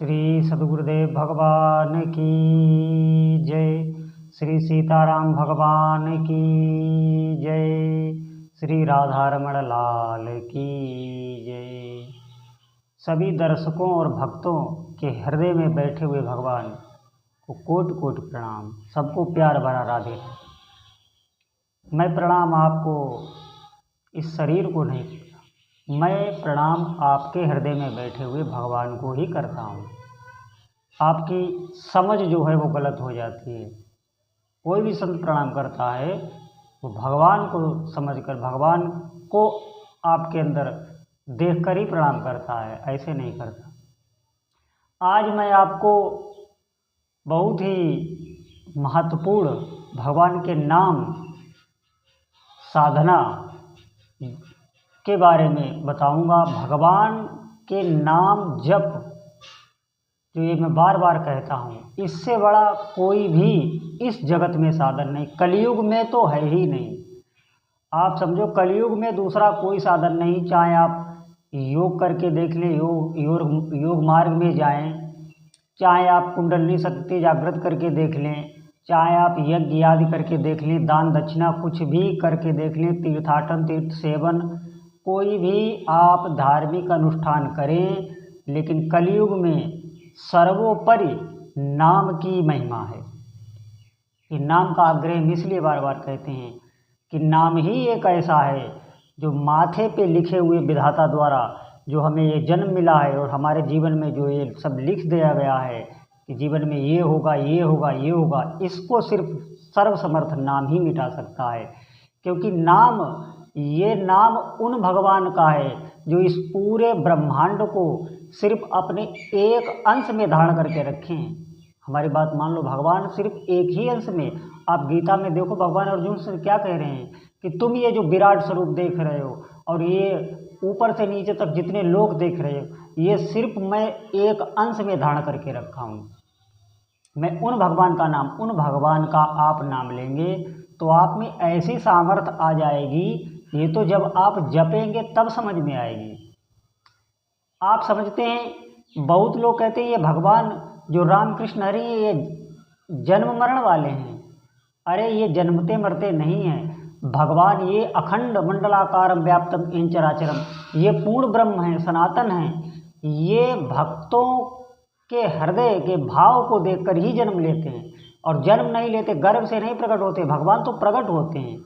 श्री सद्गुरुदेव भगवान की जय। श्री सीताराम भगवान की जय। श्री राधारमण लाल की जय। सभी दर्शकों और भक्तों के हृदय में बैठे हुए भगवान को कोटि कोटि प्रणाम। सबको प्यार भरा राधे। मैं प्रणाम आपको इस शरीर को नहीं करता, मैं प्रणाम आपके हृदय में बैठे हुए भगवान को ही करता हूँ। आपकी समझ जो है वो गलत हो जाती है। कोई भी संत प्रणाम करता है वो भगवान को समझकर, भगवान को आपके अंदर देखकर ही प्रणाम करता है, ऐसे नहीं करता। आज मैं आपको बहुत ही महत्वपूर्ण भगवान के नाम साधना के बारे में बताऊंगा। भगवान के नाम जप, जो ये मैं बार बार कहता हूँ, इससे बड़ा कोई भी इस जगत में साधन नहीं। कलयुग में तो है ही नहीं। आप समझो कलयुग में दूसरा कोई साधन नहीं। चाहे आप योग करके देख लें, योग मार्ग में जाएं, चाहे आप कुंडलिनी शक्ति जागृत करके देख लें, चाहे आप यज्ञ आदि करके देख लें, दान दक्षिणा कुछ भी करके देख लें, तीर्थाटन तीर्थ सेवन, कोई भी आप धार्मिक अनुष्ठान करें, लेकिन कलयुग में सर्वोपरि नाम की महिमा है। कि नाम का आग्रह हम इसलिए बार बार कहते हैं कि नाम ही एक ऐसा है जो माथे पे लिखे हुए विधाता द्वारा जो हमें ये जन्म मिला है और हमारे जीवन में जो ये सब लिख दिया गया है कि जीवन में ये होगा, ये होगा, ये होगा, इसको सिर्फ सर्वसमर्थ नाम ही मिटा सकता है। क्योंकि नाम, ये नाम उन भगवान का है जो इस पूरे ब्रह्मांड को सिर्फ अपने एक अंश में धारण करके रखे हैं। हमारी बात मान लो, भगवान सिर्फ एक ही अंश में। आप गीता में देखो भगवान अर्जुन से क्या कह रहे हैं कि तुम ये जो विराट स्वरूप देख रहे हो और ये ऊपर से नीचे तक जितने लोग देख रहे हो, ये सिर्फ मैं एक अंश में धारण करके रखा हूँ। मैं उन भगवान का नाम, उन भगवान का आप नाम लेंगे तो आप में ऐसी सामर्थ्य आ जाएगी, ये तो जब आप जपेंगे तब समझ में आएगी। आप समझते हैं, बहुत लोग कहते हैं ये भगवान जो रामकृष्ण हरि ये जन्म मरण वाले हैं। अरे ये जन्मते मरते नहीं हैं। भगवान ये अखंड मंडलाकारम व्याप्तम येन चराचरम, ये पूर्ण ब्रह्म है, सनातन है। ये भक्तों के हृदय के भाव को देखकर ही जन्म लेते हैं। और जन्म नहीं लेते, गर्भ से नहीं प्रकट होते, भगवान तो प्रकट होते हैं,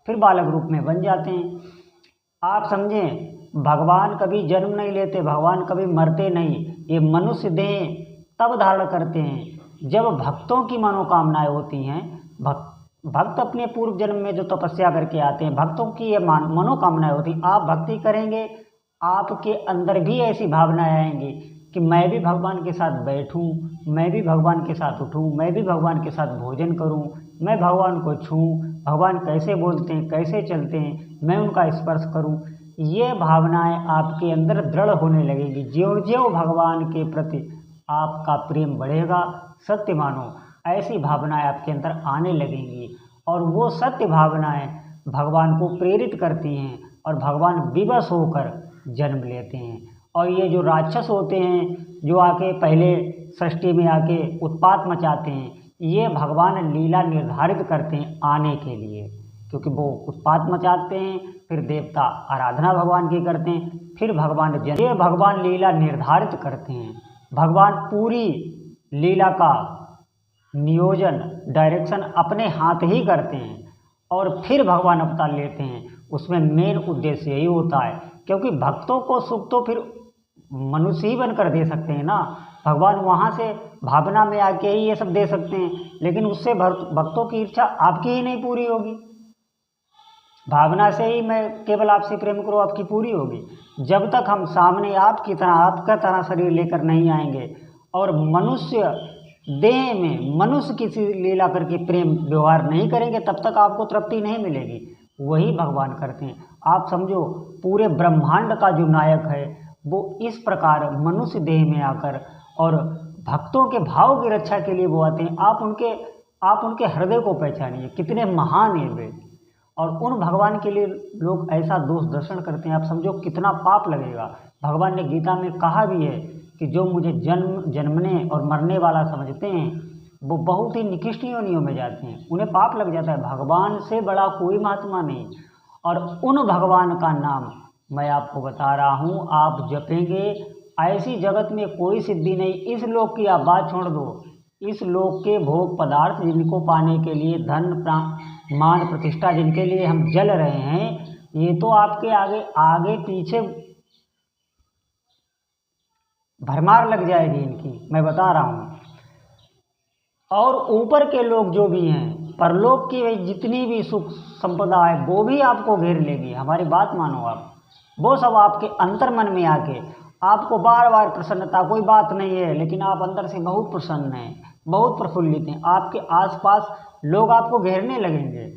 फिर बालक रूप में बन जाते हैं। आप समझें, भगवान कभी जन्म नहीं लेते, भगवान कभी मरते नहीं। ये मनुष्य देह तब धारण करते हैं जब भक्तों की मनोकामनाएं होती हैं। भक्त अपने पूर्व जन्म में जो तपस्या करके आते हैं, भक्तों की ये मनोकामनाएं होती हैं। आप भक्ति करेंगे, आपके अंदर भी ऐसी भावनाएं आएंगी कि मैं भी भगवान के साथ बैठूं, मैं भी भगवान के साथ उठूं, मैं भी भगवान के साथ भोजन करूं, मैं भगवान को छूं, भगवान कैसे बोलते हैं, कैसे चलते हैं, मैं उनका स्पर्श करूं। ये भावनाएं आपके अंदर दृढ़ होने लगेगी। ज्यों ज्यों भगवान के प्रति आपका प्रेम बढ़ेगा, सत्य मानो, ऐसी भावनाएं आपके अंदर आने लगेंगी। और वो सत्य भावनाएं भगवान को प्रेरित करती हैं और भगवान विवश होकर जन्म लेते हैं। और ये जो राक्षस होते हैं, जो आके पहले सृष्टि में आके उत्पात मचाते हैं, ये भगवान लीला निर्धारित करते हैं आने के लिए। क्योंकि वो उत्पात मचाते हैं, फिर देवता आराधना भगवान की करते हैं, फिर भगवान जन्म, ये भगवान लीला निर्धारित करते हैं। भगवान पूरी लीला का नियोजन, डायरेक्शन अपने हाथ ही करते हैं और फिर भगवान अवतार लेते हैं। उसमें मेन उद्देश्य यही होता है, क्योंकि भक्तों को सुख तो फिर मनुष्य ही बनकर दे सकते हैं ना। भगवान वहाँ से भावना में आके ही ये सब दे सकते हैं, लेकिन उससे भक्तों की इच्छा आपकी ही नहीं पूरी होगी। भावना से ही मैं केवल आपसे प्रेम करूँ, आपकी पूरी होगी। जब तक हम सामने आपकी तरह, आपका तरह शरीर लेकर नहीं आएंगे और मनुष्य देह में मनुष्य की लीला करके प्रेम व्यवहार नहीं करेंगे, तब तक आपको तृप्ति नहीं मिलेगी। वही भगवान करते हैं। आप समझो, पूरे ब्रह्मांड का जो नायक है वो इस प्रकार मनुष्य देह में आकर और भक्तों के भाव की रक्षा के लिए वो आते हैं। आप उनके हृदय को पहचानिए, कितने महान है वे। और उन भगवान के लिए लोग ऐसा दोष दर्शन करते हैं, आप समझो कितना पाप लगेगा। भगवान ने गीता में कहा भी है कि जो मुझे जन्मने और मरने वाला समझते हैं वो बहुत ही निकृष्ट योनियों में जाते हैं, उन्हें पाप लग जाता है। भगवान से बड़ा कोई महात्मा नहीं। और उन भगवान का नाम मैं आपको बता रहा हूँ, आप जपेंगे, ऐसी जगत में कोई सिद्धि नहीं। इस लोक की आप बात छोड़ दो, इस लोक के भोग पदार्थ जिनको पाने के लिए धन मान प्रतिष्ठा जिनके लिए हम जल रहे हैं, ये तो आपके आगे आगे पीछे भरमार लग जाएगी इनकी, मैं बता रहा हूँ। और ऊपर के लोग जो भी हैं, परलोक की जितनी भी सुख संपदा है वो भी आपको घेर लेगी। हमारी बात मानो आप, वो सब आपके अंतर मन में आके आपको बार बार प्रसन्नता, कोई बात नहीं है लेकिन आप अंदर से बहुत प्रसन्न हैं, बहुत प्रफुल्लित हैं, आपके आसपास लोग आपको घेरने लगेंगे।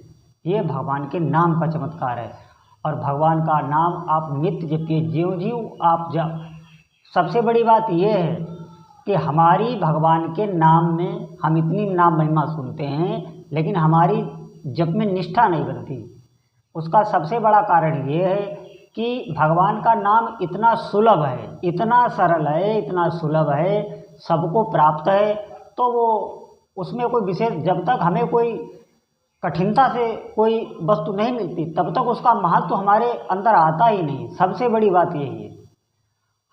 ये भगवान के नाम का चमत्कार है। और भगवान का नाम आप नित्य जपिए, ज्यों ज्यों आप सबसे बड़ी बात यह है कि हमारी भगवान के नाम में हम इतनी नाम महिमा सुनते हैं लेकिन हमारी जप में निष्ठा नहीं बनती। उसका सबसे बड़ा कारण ये है कि भगवान का नाम इतना सुलभ है, इतना सरल है, इतना सुलभ है, सबको प्राप्त है, तो वो उसमें कोई विशेष, जब तक हमें कोई कठिनता से कोई वस्तु नहीं मिलती तब तक उसका महत्व तो हमारे अंदर आता ही नहीं। सबसे बड़ी बात यही है,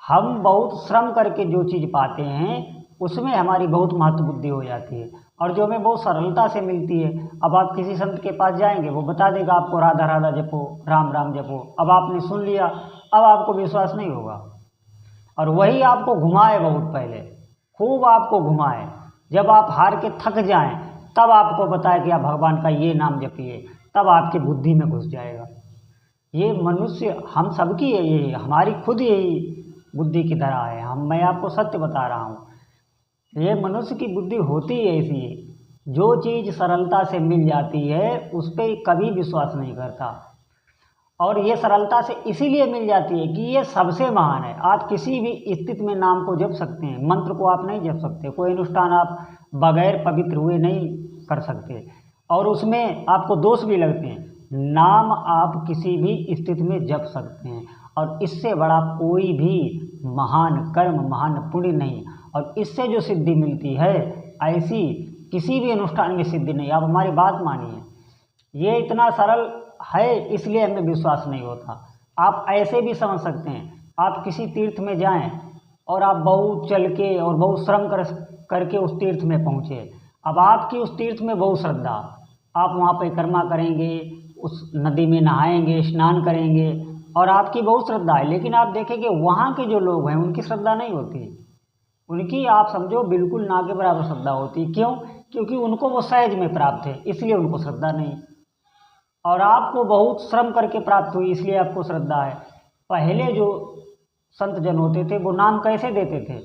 हम बहुत श्रम करके जो चीज़ पाते हैं उसमें हमारी बहुत महत्व बुद्धि हो जाती है, और जो हमें बहुत सरलता से मिलती है। अब आप किसी संत के पास जाएंगे, वो बता देगा आपको राधा राधा जपो, राम राम जपो। अब आपने सुन लिया, अब आपको विश्वास नहीं होगा, और वही आपको घुमाए, बहुत पहले खूब आपको घुमाए। जब आप हार के थक जाएं तब आपको बताए कि आप भगवान का ये नाम जपिए, तब आपकी बुद्धि में घुस जाएगा। ये मनुष्य हम सबकी है, ये हमारी खुद यही बुद्धि की तरह है। मैं आपको सत्य बता रहा हूँ, ये मनुष्य की बुद्धि होती है ऐसी है, जो चीज़ सरलता से मिल जाती है उस पर कभी विश्वास नहीं करता। और ये सरलता से इसीलिए मिल जाती है कि ये सबसे महान है। आप किसी भी स्थिति में नाम को जप सकते हैं, मंत्र को आप नहीं जप सकते, कोई अनुष्ठान आप बगैर पवित्र हुए नहीं कर सकते, और उसमें आपको दोष भी लगते हैं। नाम आप किसी भी स्थिति में जप सकते हैं, और इससे बड़ा कोई भी महान कर्म, महान पुण्य नहीं। और इससे जो सिद्धि मिलती है, ऐसी किसी भी अनुष्ठान में सिद्धि नहीं। आप हमारी बात मानिए, ये इतना सरल है इसलिए हमें विश्वास नहीं होता। आप ऐसे भी समझ सकते हैं, आप किसी तीर्थ में जाएं और आप बहुत चल के और बहुत श्रम करके उस तीर्थ में पहुँचे। अब आपकी उस तीर्थ में बहुत श्रद्धा, आप वहाँ परिक्रमा करेंगे, उस नदी में नहाएंगे, स्नान करेंगे, और आपकी बहुत श्रद्धा है, लेकिन आप देखेंगे वहाँ के जो लोग हैं उनकी श्रद्धा नहीं होती। उनकी आप समझो बिल्कुल ना के बराबर श्रद्धा होती। क्यों? क्योंकि उनको वो सहज में प्राप्त है, इसलिए उनको श्रद्धा नहीं। और आपको बहुत श्रम करके प्राप्त हुई, इसलिए आपको श्रद्धा है। पहले जो संत जन होते थे वो नाम कैसे देते थे?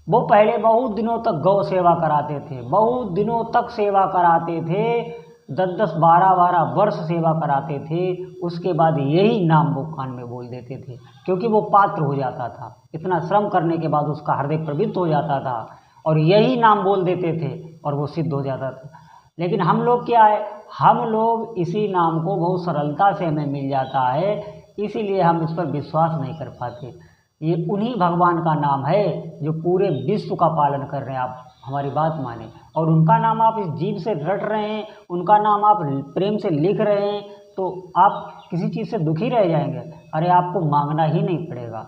वो पहले बहुत दिनों तक गौ सेवा कराते थे, बहुत दिनों तक सेवा कराते थे, 10-10, 12-12 वर्ष सेवा कराते थे। उसके बाद यही नाम वो कान में बोल देते थे, क्योंकि वो पात्र हो जाता था। इतना श्रम करने के बाद उसका हृदय प्रवृत्त हो जाता था, और यही नाम बोल देते थे और वो सिद्ध हो जाता था। लेकिन हम लोग क्या है, हम लोग इसी नाम को बहुत सरलता से हमें मिल जाता है, इसीलिए हम इस पर विश्वास नहीं कर पाते। ये उन्हीं भगवान का नाम है जो पूरे विश्व का पालन कर रहे हैं। आप हमारी बात माने, और उनका नाम आप इस जीभ से रट रहे हैं, उनका नाम आप प्रेम से लिख रहे हैं, तो आप किसी चीज़ से दुखी रह जाएंगे। अरे आपको मांगना ही नहीं पड़ेगा।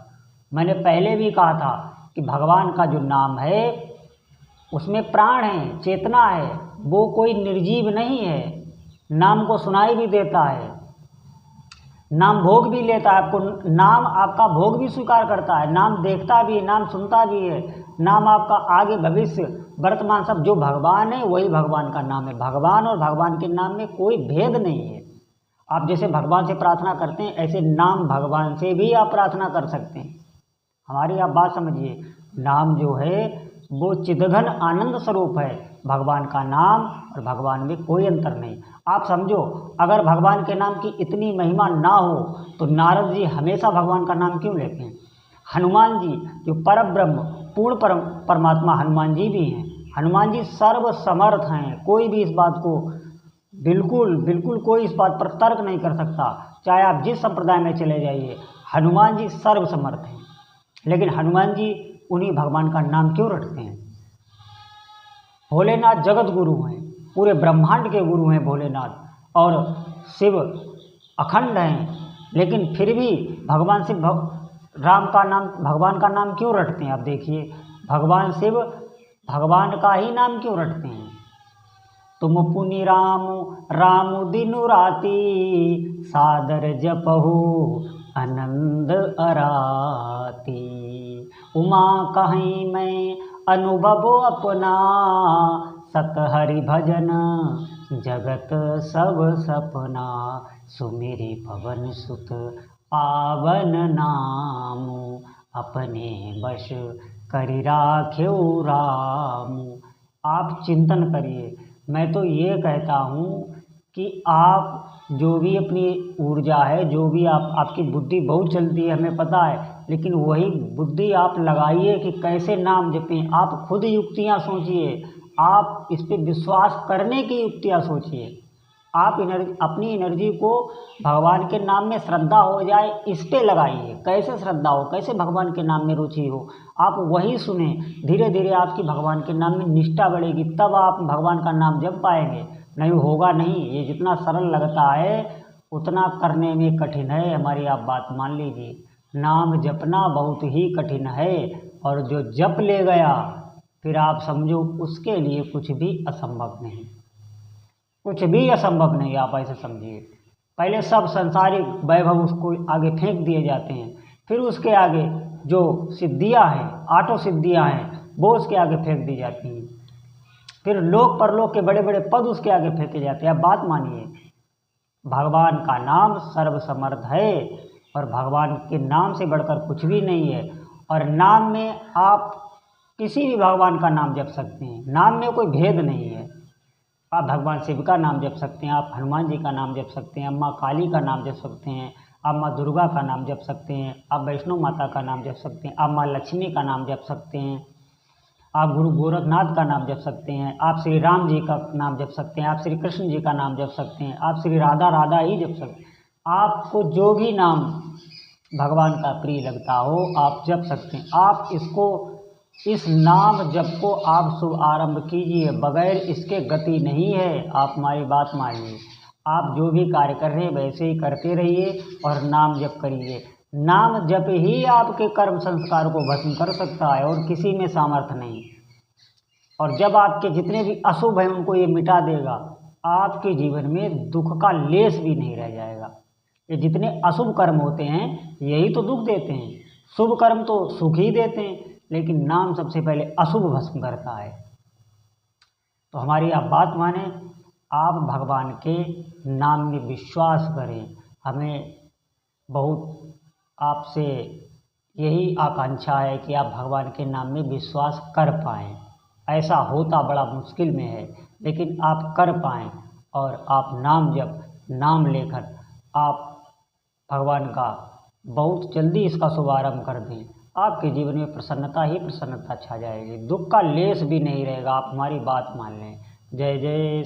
मैंने पहले भी कहा था कि भगवान का जो नाम है उसमें प्राण है, चेतना है, वो कोई निर्जीव नहीं है। नाम को सुनाई भी देता है, नाम भोग भी लेता है, आपको नाम आपका भोग भी स्वीकार करता है, नाम देखता भी है, नाम सुनता भी है, नाम आपका आगे भविष्य वर्तमान सब जो भगवान है वही भगवान का नाम है। भगवान और भगवान के नाम में कोई भेद नहीं है। आप जैसे भगवान से प्रार्थना करते हैं ऐसे नाम भगवान से भी आप प्रार्थना कर सकते हैं। हमारी आप बात समझिए, नाम जो है वो चिदघन आनंद स्वरूप है। भगवान का नाम और भगवान में कोई अंतर नहीं। आप समझो, अगर भगवान के नाम की इतनी महिमा ना हो तो नारद जी हमेशा भगवान का नाम क्यों लेते हैं? हनुमान जी जो परब्रह्म पूर्ण परमात्मा हनुमान जी भी हैं, हनुमान जी सर्व समर्थ हैं। कोई भी इस बात को बिल्कुल कोई इस बात पर तर्क नहीं कर सकता, चाहे आप जिस संप्रदाय में चले जाइए, हनुमान जी सर्व समर्थ हैं। लेकिन हनुमान जी उन्हीं भगवान का नाम क्यों रटते हैं? भोलेनाथ जगत गुरु हैं, पूरे ब्रह्मांड के गुरु हैं भोलेनाथ, और शिव अखंड हैं, लेकिन फिर भी भगवान शिव राम का नाम, भगवान का नाम क्यों रटते हैं? अब देखिए, भगवान शिव भगवान का ही नाम क्यों रटते हैं? तुम पुनि राम राम दिनु राती, सादर जपहु आनंद अराती। उमा कहीं मैं अनुभव अपना, सत हरि भजन जगत सब सपना। सुमिरि पवन सुत पावन नाम, अपने बश करि राख्यो राम। आप चिंतन करिए। मैं तो ये कहता हूँ कि आप जो भी अपनी ऊर्जा है, जो भी आपकी बुद्धि बहुत चलती है, हमें पता है, लेकिन वही बुद्धि आप लगाइए कि कैसे नाम जपें। आप खुद युक्तियाँ सोचिए, आप इस पे विश्वास करने की युक्तियाँ सोचिए। आप अपनी एनर्जी को भगवान के नाम में श्रद्धा हो जाए, इस पे लगाइए। कैसे श्रद्धा हो, कैसे भगवान के नाम में रुचि हो, आप वही सुने। धीरे धीरे आपकी भगवान के नाम में निष्ठा बढ़ेगी, तब आप भगवान का नाम जप पाएंगे। नहीं होगा नहीं। ये जितना सरल लगता है उतना करने में कठिन है। हमारी आप बात मान लीजिए, नाम जपना बहुत ही कठिन है, और जो जप ले गया फिर आप समझो उसके लिए कुछ भी असंभव नहीं, कुछ भी असंभव नहीं। आप ऐसे समझिए, पहले सब संसारिक वैभव उसको आगे फेंक दिए जाते हैं, फिर उसके आगे जो सिद्धियां हैं, आठों सिद्धियां हैं, वो उसके आगे फेंक दी जाती हैं। फिर लोक परलोक के बड़े बड़े पद उसके आगे फेंके जाते हैं। अब बात मानिए, भगवान का नाम सर्वसमर्थ है, और भगवान के नाम से बढ़कर कुछ भी नहीं है। और नाम में आप किसी भी भगवान का नाम जप सकते हैं, नाम में कोई भेद नहीं है। आप भगवान शिव का नाम जप सकते हैं, आप हनुमान जी का नाम जप सकते हैं, माँ काली का नाम जप सकते हैं, आप माँ दुर्गा का नाम जप सकते हैं, आप वैष्णो माता का नाम जप सकते हैं, आप माँ लक्ष्मी का नाम जप सकते हैं, आप गुरु गोरखनाथ का नाम जप सकते हैं, आप श्री राम जी का नाम जप सकते हैं, आप श्री कृष्ण जी का नाम जप सकते हैं, आप श्री राधा राधा ही जप सकते हैं। आपको जो भी नाम भगवान का प्रिय लगता हो आप जप सकते हैं। आप इसको, इस नाम जप को आप शुभ आरंभ कीजिए, बगैर इसके गति नहीं है। आप हमारी बात मानिए, आप जो भी कार्य कर रहे हैं वैसे ही करते रहिए और नाम जप करिए। नाम जप ही आपके कर्म संस्कार को भस्म कर सकता है, और किसी में सामर्थ्य नहीं। और जब आपके जितने भी अशुभ हैं उनको ये मिटा देगा, आपके जीवन में दुख का लेस भी नहीं रह जाएगा। ये जितने अशुभ कर्म होते हैं यही तो दुख देते हैं, शुभ कर्म तो सुख ही देते हैं, लेकिन नाम सबसे पहले अशुभ भस्म करता है। तो हमारी आप बात माने, आप भगवान के नाम में विश्वास करें। हमें बहुत आपसे यही आकांक्षा है कि आप भगवान के नाम में विश्वास कर पाएँ। ऐसा होता बड़ा मुश्किल में है, लेकिन आप कर पाएँ, और आप नाम जप, नाम लेकर आप भगवान का बहुत जल्दी इसका शुभारंभ कर दें। आपके जीवन में प्रसन्नता ही प्रसन्नता छा जाएगी, दुख का लेस भी नहीं रहेगा। आप हमारी बात मान लें। जय जय।